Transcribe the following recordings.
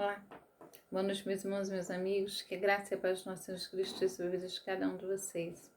Olá, boa noite, meus irmãos e meus amigos. Que a graça e a paz do nosso Senhor Jesus Cristo esteja sobre a vida de cada um de vocês.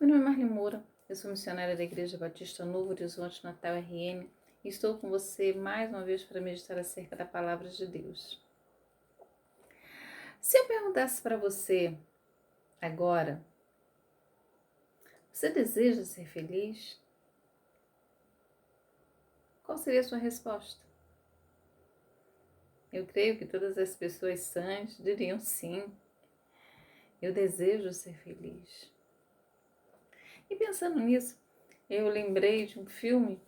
Meu nome é Marli Moura, eu sou missionária da Igreja Batista Novo Horizonte Natal RN e estou com você mais uma vez para meditar acerca da Palavra de Deus. Se eu perguntasse para você agora, você deseja ser feliz? Qual seria a sua resposta? Eu creio que todas as pessoas sãs diriam sim. Eu desejo ser feliz. E pensando nisso, eu lembrei de um filme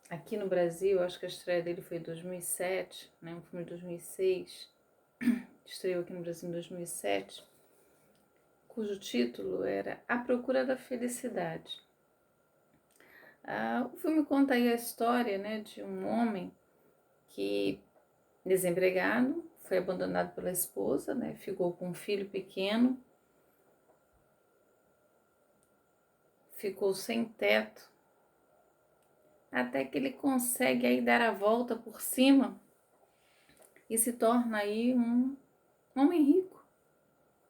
aqui no Brasil, acho que a estreia dele foi em 2007, né? Um filme de 2006, estreou aqui no Brasil em 2007, cujo título era A Procura da Felicidade. O filme conta aí a história, né, de um homem que, desempregado, foi abandonado pela esposa, né, ficou com um filho pequeno, ficou sem teto, até que ele consegue aí dar a volta por cima e se torna aí um homem rico.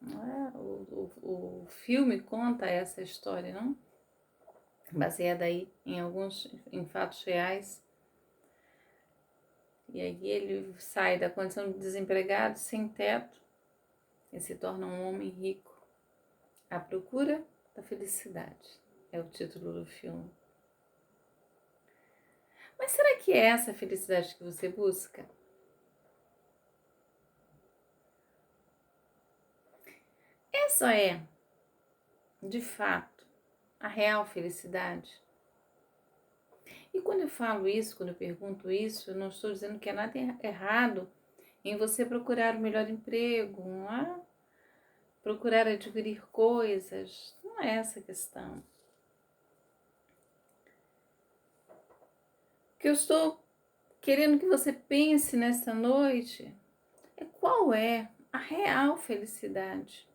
Não é? O filme conta essa história, não? Baseada aí em fatos reais. E aí ele sai da condição de desempregado, sem teto, e se torna um homem rico. A Procura da Felicidade é o título do filme. Mas será que é essa a felicidade que você busca? Essa é, de fato, a real felicidade? E quando eu falo isso, quando eu pergunto isso, eu não estou dizendo que é nada errado em você procurar o melhor emprego, não é? Procurar adquirir coisas, não é essa a questão. O que eu estou querendo que você pense nesta noite é qual é a real felicidade.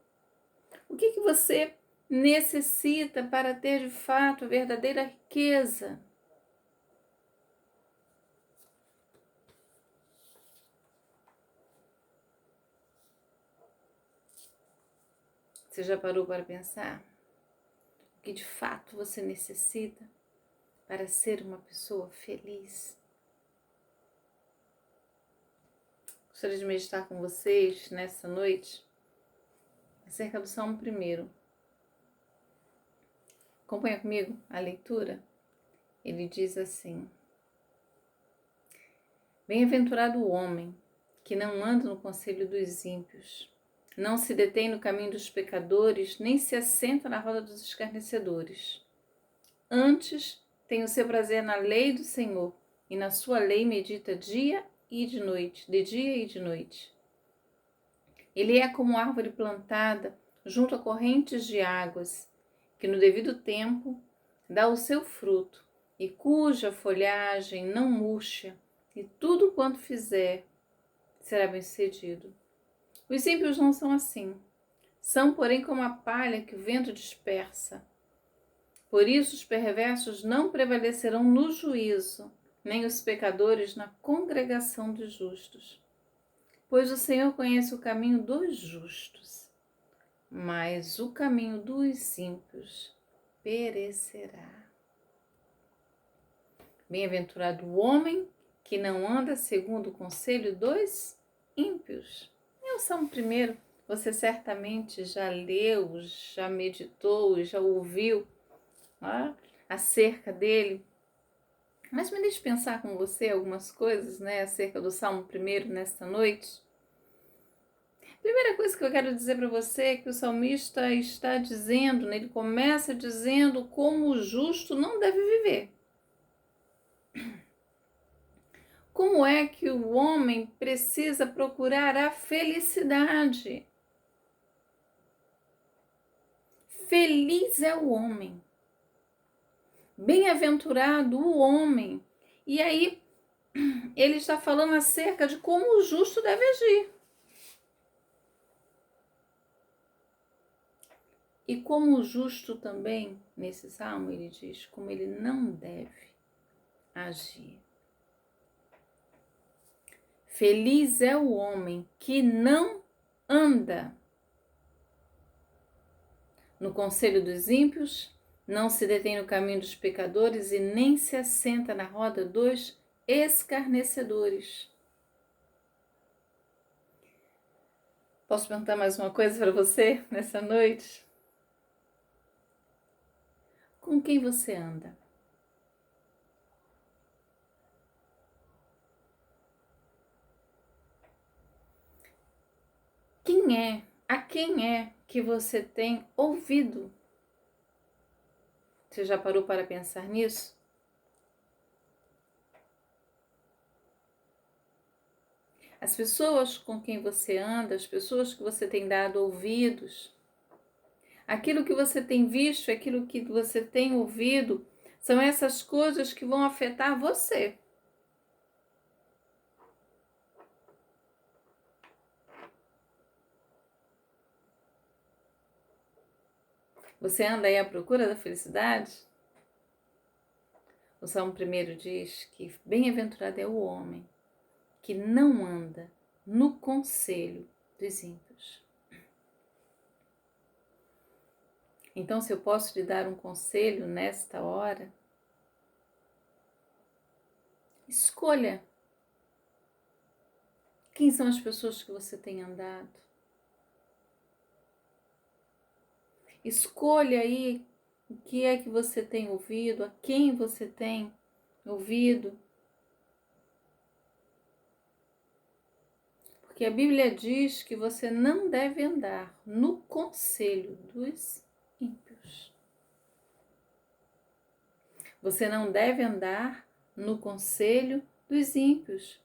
O que você necessita para ter de fato a verdadeira riqueza? Você já parou para pensar o que de fato você necessita para ser uma pessoa feliz? Gostaria de meditar com vocês nessa noite acerca do Salmo 1. Acompanha comigo a leitura? Ele diz assim: Bem-aventurado o homem que não anda no conselho dos ímpios, não se detém no caminho dos pecadores, nem se assenta na roda dos escarnecedores. Antes tem o seu prazer na lei do Senhor, e na sua lei medita dia e de noite, de dia e de noite. Ele é como árvore plantada junto a correntes de águas, que no devido tempo dá o seu fruto, e cuja folhagem não murcha, e tudo quanto fizer será bem-sucedido. Os ímpios não são assim. São, porém, como a palha que o vento dispersa. Por isso os perversos não prevalecerão no juízo, nem os pecadores na congregação dos justos. Pois o Senhor conhece o caminho dos justos, mas o caminho dos ímpios perecerá. Bem-aventurado o homem que não anda segundo o conselho dos ímpios. É o Salmo 1, você certamente já leu, já meditou, já ouviu acerca dele. Mas me deixe pensar com você algumas coisas, né, acerca do Salmo 1 nesta noite. Primeira coisa que eu quero dizer para você é que o salmista está dizendo, né, ele começa dizendo como o justo não deve viver. Como é que o homem precisa procurar a felicidade? Feliz é o homem. Bem-aventurado o homem. E aí ele está falando acerca de como o justo deve agir. E como o justo também, nesse salmo, ele diz como ele não deve agir. Feliz é o homem que não anda no conselho dos ímpios, não se detém no caminho dos pecadores e nem se assenta na roda dos escarnecedores. Posso perguntar mais uma coisa para você nessa noite? Com quem você anda? A quem é que você tem ouvido? Você já parou para pensar nisso? As pessoas com quem você anda, as pessoas que você tem dado ouvidos, aquilo que você tem visto, aquilo que você tem ouvido, são essas coisas que vão afetar você. Você anda aí à procura da felicidade? O Salmo 1 diz que bem-aventurado é o homem que não anda no conselho dos ímpios. Então, se eu posso lhe dar um conselho nesta hora, escolha quem são as pessoas que você tem andado. Escolha aí o que é que você tem ouvido, a quem você tem ouvido. Porque a Bíblia diz que você não deve andar no conselho dos ímpios. Você não deve andar no conselho dos ímpios.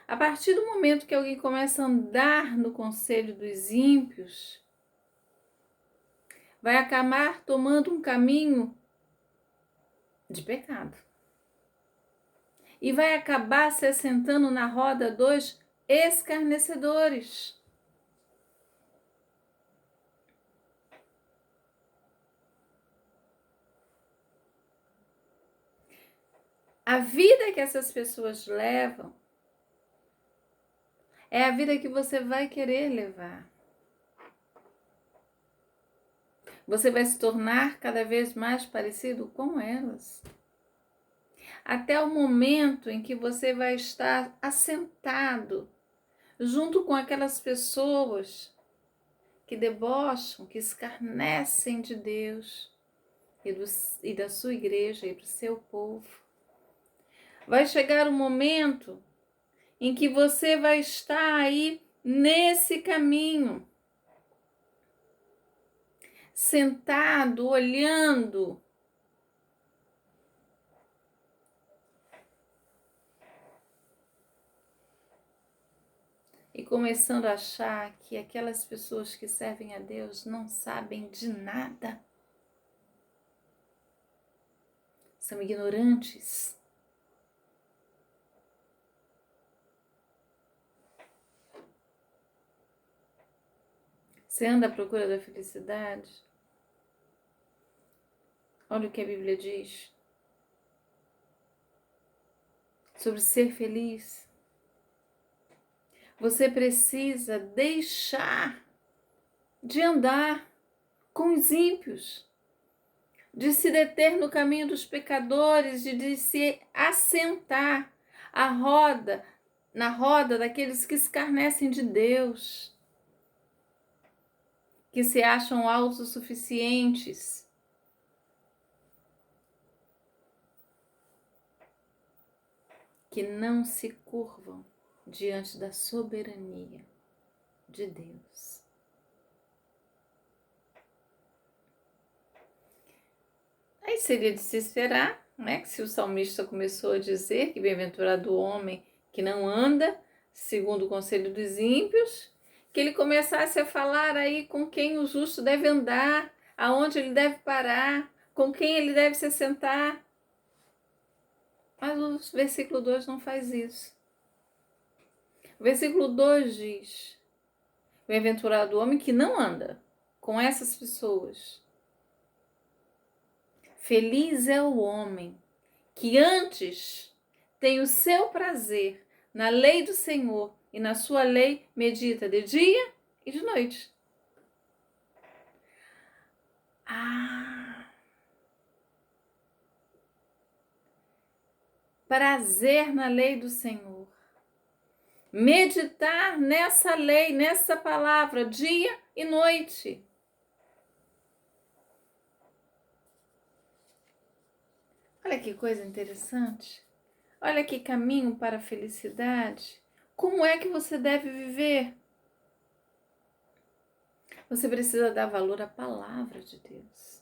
A partir do momento que alguém começa a andar no conselho dos ímpios, vai acabar tomando um caminho de pecado. E vai acabar se assentando na roda dos escarnecedores. A vida que essas pessoas levam é a vida que você vai querer levar. Você vai se tornar cada vez mais parecido com elas. Até o momento em que você vai estar assentado junto com aquelas pessoas que debocham, que escarnecem de Deus e da sua igreja e do seu povo. Vai chegar o momento em que você vai estar aí nesse caminho, sentado, olhando e começando a achar que aquelas pessoas que servem a Deus não sabem de nada. São ignorantes. Você anda à procura da felicidade? Olha o que a Bíblia diz sobre ser feliz. Você precisa deixar de andar com os ímpios, de se deter no caminho dos pecadores, de se assentar na roda daqueles que escarnecem de Deus, que se acham autossuficientes. Que não se curvam diante da soberania de Deus. Aí seria de se esperar, né, que se o salmista começou a dizer que bem-aventurado o homem que não anda segundo o conselho dos ímpios, que ele começasse a falar aí com quem o justo deve andar, aonde ele deve parar, com quem ele deve se assentar. Mas o versículo 2 não faz isso. O versículo 2 diz: bem-aventurado o homem que não anda com essas pessoas. Feliz é o homem que antes tem o seu prazer na lei do Senhor e na sua lei medita de dia e de noite. Prazer na lei do Senhor. Meditar nessa lei, nessa palavra, dia e noite. Olha que coisa interessante. Olha que caminho para a felicidade. Como é que você deve viver? Você precisa dar valor à palavra de Deus.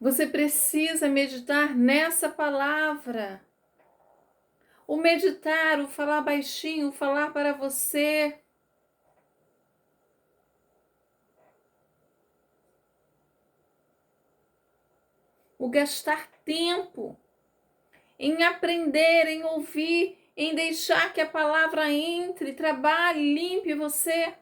Você precisa meditar nessa palavra. O meditar, o falar baixinho, o falar para você. O gastar tempo em aprender, em ouvir, em deixar que a palavra entre, trabalhe, limpe você.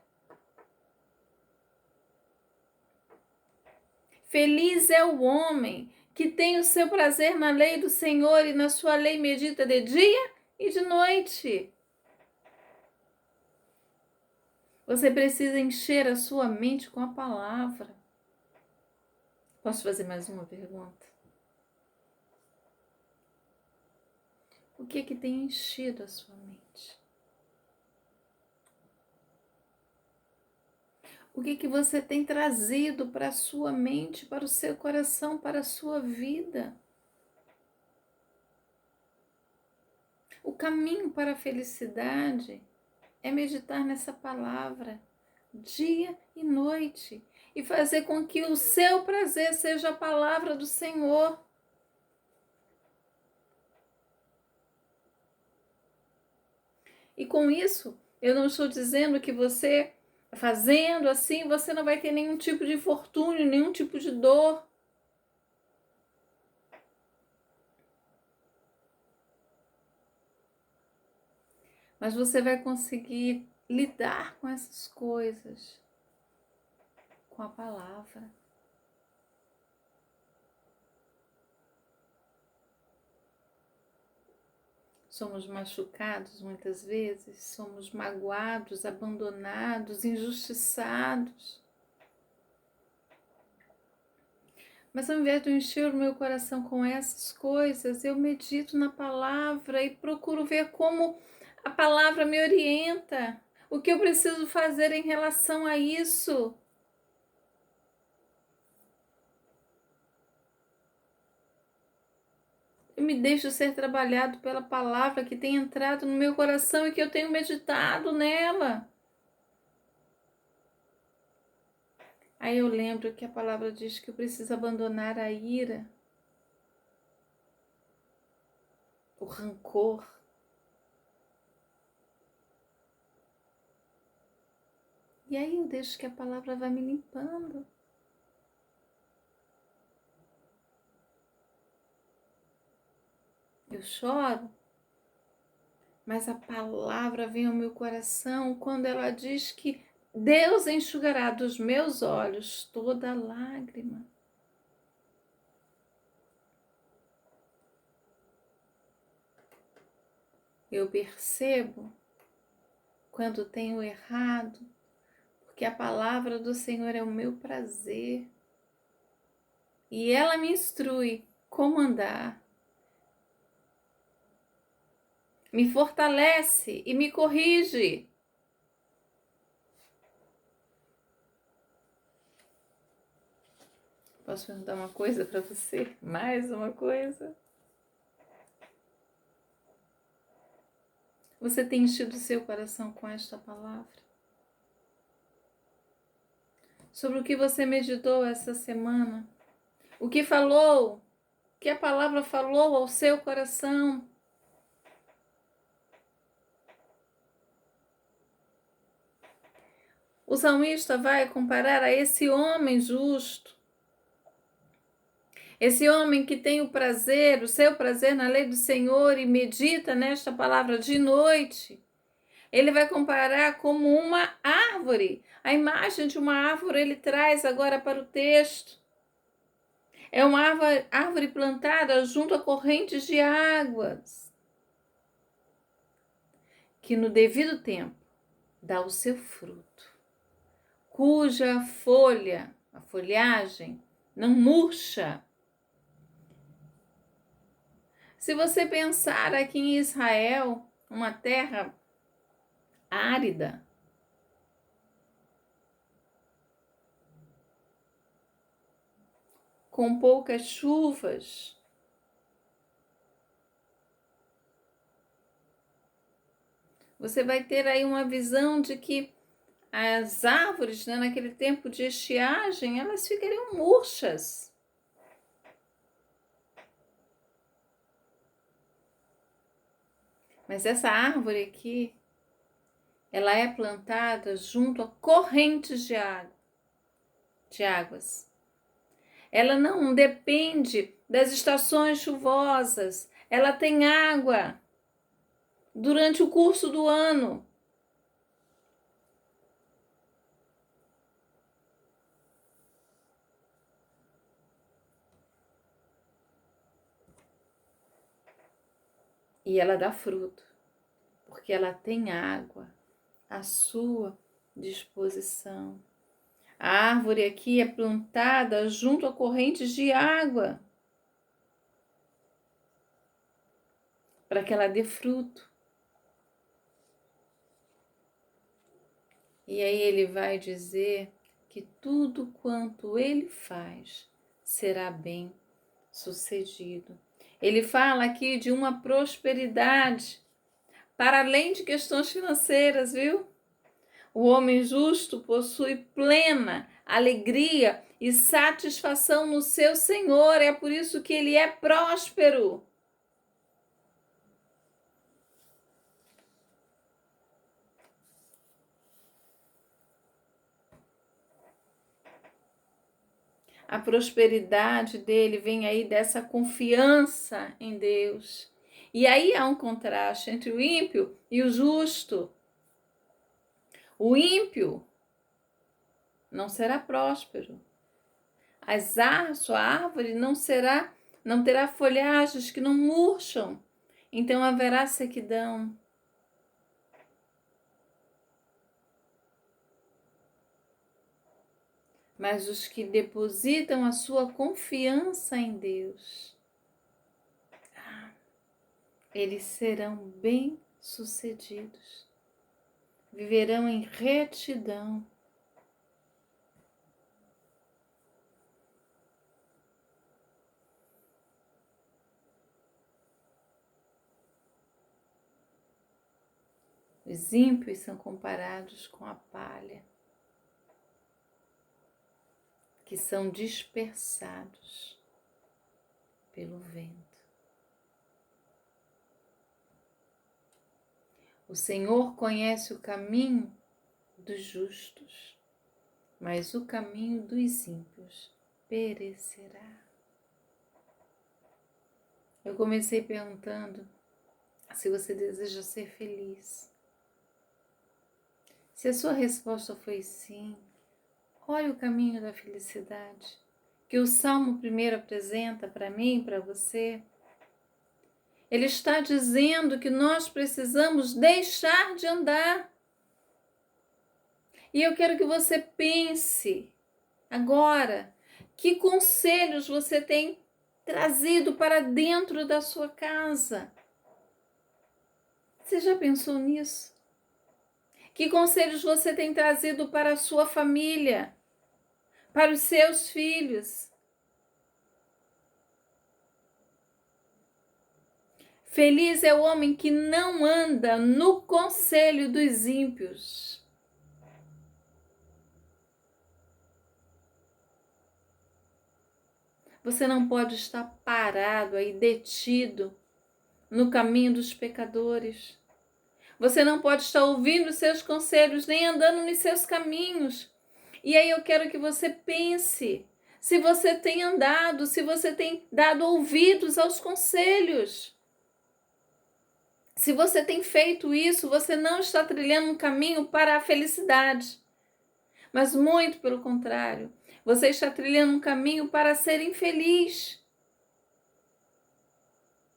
Feliz é o homem que tem o seu prazer na lei do Senhor e na sua lei medita de dia e de noite. Você precisa encher a sua mente com a palavra. Posso fazer mais uma pergunta? O que tem enchido a sua mente? O que você tem trazido para a sua mente, para o seu coração, para a sua vida? O caminho para a felicidade é meditar nessa palavra dia e noite e fazer com que o seu prazer seja a palavra do Senhor. E com isso, eu não estou dizendo que você, fazendo assim, você não vai ter nenhum tipo de infortúnio, nenhum tipo de dor. Mas você vai conseguir lidar com essas coisas com a palavra. Somos machucados muitas vezes, somos magoados, abandonados, injustiçados. Mas ao invés de eu encher o meu coração com essas coisas, eu medito na palavra e procuro ver como a palavra me orienta. O que eu preciso fazer em relação a isso? Eu me deixo ser trabalhado pela palavra que tem entrado no meu coração e que eu tenho meditado nela. Aí eu lembro que a palavra diz que eu preciso abandonar a ira, o rancor. E aí eu deixo que a palavra vá me limpando. Eu choro, mas a palavra vem ao meu coração quando ela diz que Deus enxugará dos meus olhos toda lágrima. Eu percebo quando tenho errado, porque a palavra do Senhor é o meu prazer. E ela me instrui como andar. Me fortalece e me corrige. Posso perguntar uma coisa para você? Mais uma coisa? Você tem enchido o seu coração com esta palavra? Sobre o que você meditou essa semana? O que falou? O que a palavra falou ao seu coração? O salmista vai comparar a esse homem justo, esse homem que tem o prazer, o seu prazer na lei do Senhor e medita nesta palavra de noite. Ele vai comparar como uma árvore. A imagem de uma árvore ele traz agora para o texto. É uma árvore plantada junto a correntes de águas. que no devido tempo dá o seu fruto, cuja folha, a folhagem, não murcha. Se você pensar aqui em Israel, uma terra árida, com poucas chuvas, você vai ter aí uma visão de que as árvores, né, naquele tempo de estiagem, elas ficariam murchas. Mas essa árvore aqui, ela é plantada junto a correntes de águas. Ela não depende das estações chuvosas, ela tem água durante o curso do ano. E ela dá fruto, porque ela tem água à sua disposição. A árvore aqui é plantada junto a correntes de água, para que ela dê fruto. E aí ele vai dizer que tudo quanto ele faz será bem sucedido. Ele fala aqui de uma prosperidade para além de questões financeiras, viu? O homem justo possui plena alegria e satisfação no seu Senhor, é por isso que ele é próspero. A prosperidade dele vem aí dessa confiança em Deus. E aí há um contraste entre o ímpio e o justo. O ímpio não será próspero. Sua árvore não terá folhagens que não murcham. Então haverá sequidão. Mas os que depositam a sua confiança em Deus, eles serão bem-sucedidos, viverão em retidão. Os ímpios são comparados com a palha, que são dispersados pelo vento. O Senhor conhece o caminho dos justos, mas o caminho dos ímpios perecerá. Eu comecei perguntando se você deseja ser feliz. Se a sua resposta foi sim, olhe o caminho da felicidade que o Salmo 1 apresenta para mim e para você. Ele está dizendo que nós precisamos deixar de andar. E eu quero que você pense agora, que conselhos você tem trazido para dentro da sua casa? Você já pensou nisso? Que conselhos você tem trazido para a sua família, para os seus filhos? Feliz é o homem que não anda no conselho dos ímpios. Você não pode estar parado aí, detido no caminho dos pecadores. Você não pode estar ouvindo os seus conselhos, nem andando nos seus caminhos. E aí eu quero que você pense, se você tem andado, se você tem dado ouvidos aos conselhos. Se você tem feito isso, você não está trilhando um caminho para a felicidade. Mas muito pelo contrário, você está trilhando um caminho para ser infeliz.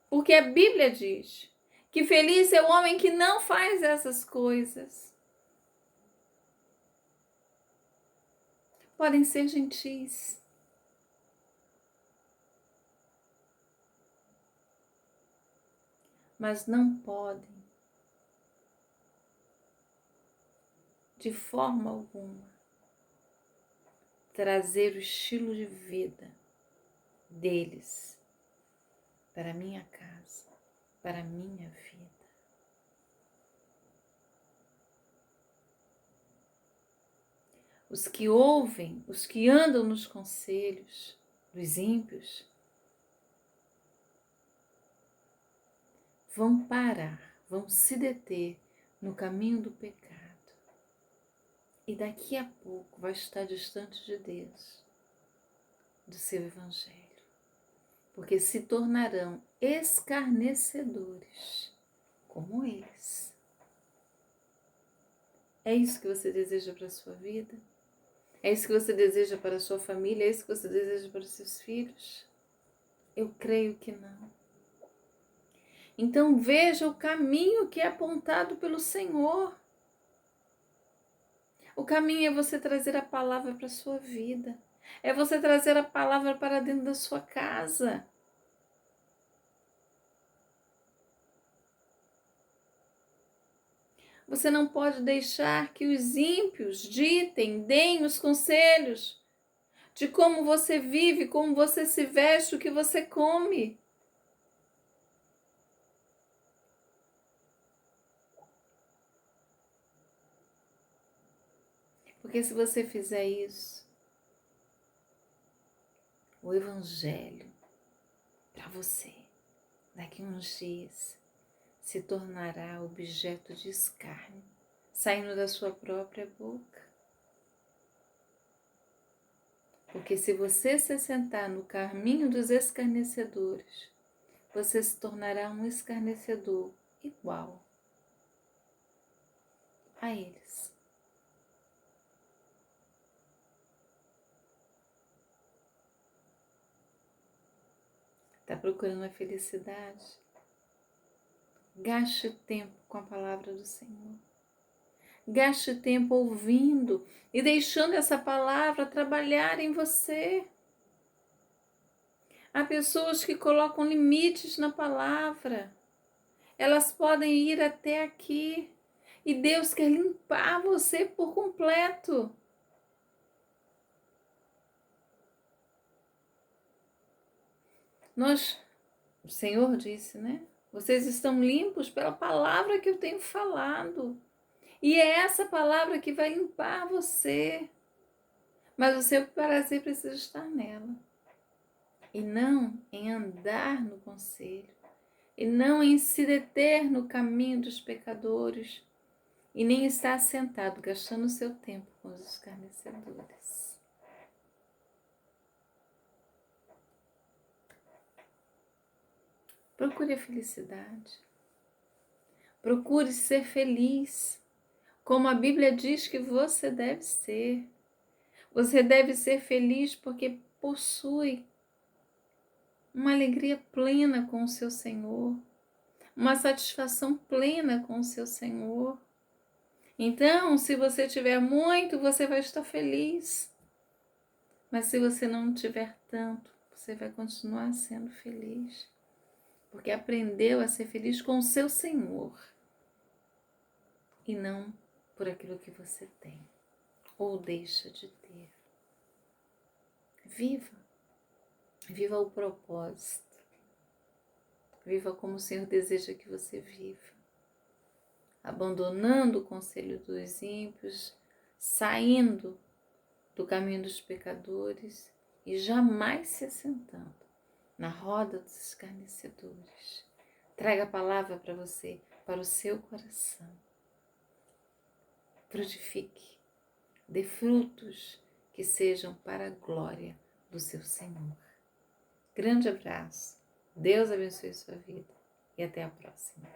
Porque a Bíblia diz Que feliz é o homem que não faz essas coisas. Podem ser gentis. Mas não podem, de forma alguma, trazer o estilo de vida deles para a minha casa, para a minha vida. Os que ouvem, os que andam nos conselhos dos ímpios, vão parar, vão se deter no caminho do pecado. E daqui a pouco vai estar distante de Deus, do seu evangelho. Porque se tornarão escarnecedores como eles. É isso que você deseja para a sua vida? É isso que você deseja para a sua família? É isso que você deseja para os seus filhos? Eu creio que não. Então veja o caminho que é apontado pelo Senhor. O caminho é você trazer a palavra para a sua vida. É você trazer a palavra para dentro da sua casa. Você não pode deixar que os ímpios deem os conselhos de como você vive, como você se veste, o que você come. Porque se você fizer isso, o evangelho para você, daqui a uns dias, se tornará objeto de escárnio, saindo da sua própria boca. Porque se você se sentar no caminho dos escarnecedores, você se tornará um escarnecedor igual a eles. Está procurando a felicidade? Gaste tempo com a palavra do Senhor. Gaste tempo ouvindo e deixando essa palavra trabalhar em você. Há pessoas que colocam limites na palavra. Elas podem ir até aqui. E Deus quer limpar você por completo. O Senhor disse, né? Vocês estão limpos pela palavra que eu tenho falado. E é essa palavra que vai limpar você. Mas o seu prazer precisa estar nela. E não em andar no conselho. E não em se deter no caminho dos pecadores. E nem estar sentado gastando o seu tempo com os escarnecedores. Procure a felicidade. Procure ser feliz, como a Bíblia diz que você deve ser. Você deve ser feliz porque possui uma alegria plena com o seu Senhor, uma satisfação plena com o seu Senhor. Então, se você tiver muito, você vai estar feliz. Mas se você não tiver tanto, você vai continuar sendo feliz. Porque aprendeu a ser feliz com o seu Senhor e não por aquilo que você tem ou deixa de ter. Viva, viva o propósito, viva como o Senhor deseja que você viva, abandonando o conselho dos ímpios, saindo do caminho dos pecadores e jamais se assentando na roda dos escarnecedores. Traga a palavra para você, para o seu coração. Frutifique, dê frutos que sejam para a glória do seu Senhor. Grande abraço, Deus abençoe sua vida e até a próxima.